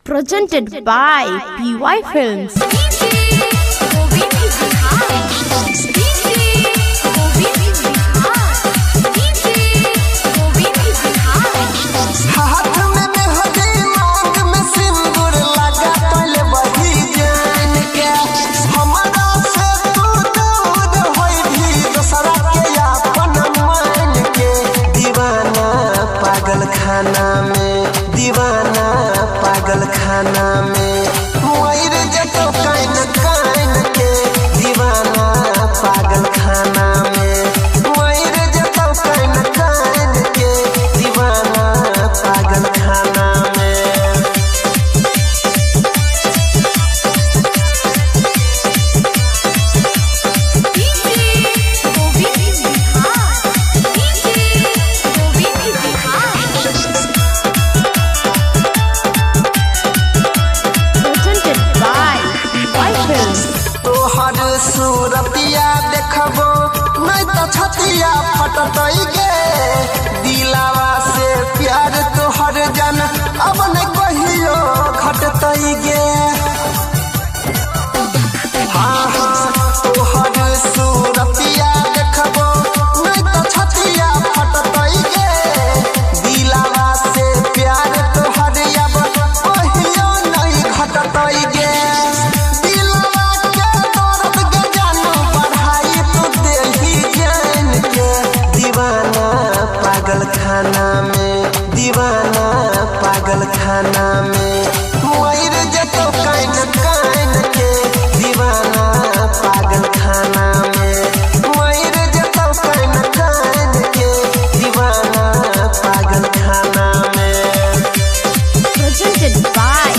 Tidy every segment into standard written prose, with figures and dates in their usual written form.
Presented by PY Films. दीवाना पागल खाना में मोर जतो काइन काइन के दीवाना पागल खाना में मोर जतो काइन काइन के दीवाना पागल खाना में। सूरतिया देखबो नहीं तो छतिया फटतई गे दिलावा से प्यार तोहर जन अब नहीं कहियो घटतई गे। हाँ तोहर सूरतिया देखबो नहीं तो छतिया फटतई गे दिलावा से प्यार तोहर अब कहियो नहीं घटतई गे। खाना में दीवाना पागल खाना में मोर जतो काइन काइन के दीवाना पागल खाना में मोर जतो काइन काइन के दीवाना पागल खाना में। Presented by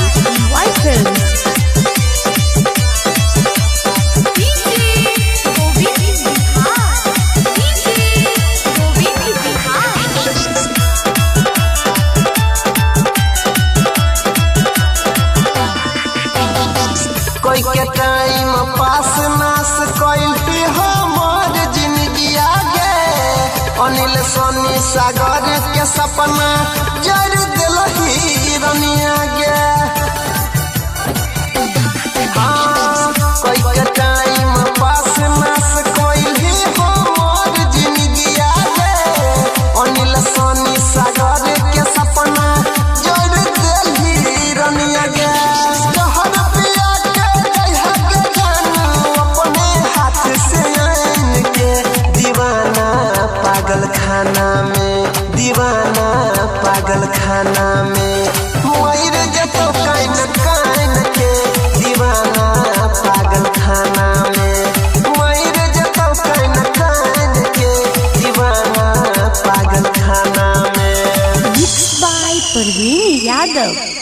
PY Films. कोई के टाइम पास नास कोई हमार जिंदगी आगे अनिल सोनी सागर के सपना जर दिल हिरनी आगे। हाँ कोई के टाइम पास नास कोई हमार जिंदगी आगे अनिल सोनी सागर के सपना जर दिल हिरनी आगे। पागल खाना में दीवाना पागल खाना में मोर जतो काइन काइन के दीवाना पागल खाना में मोर जतो काइन काइन के दीवाना पागल खाना में। Mixed by Parveen Yadav.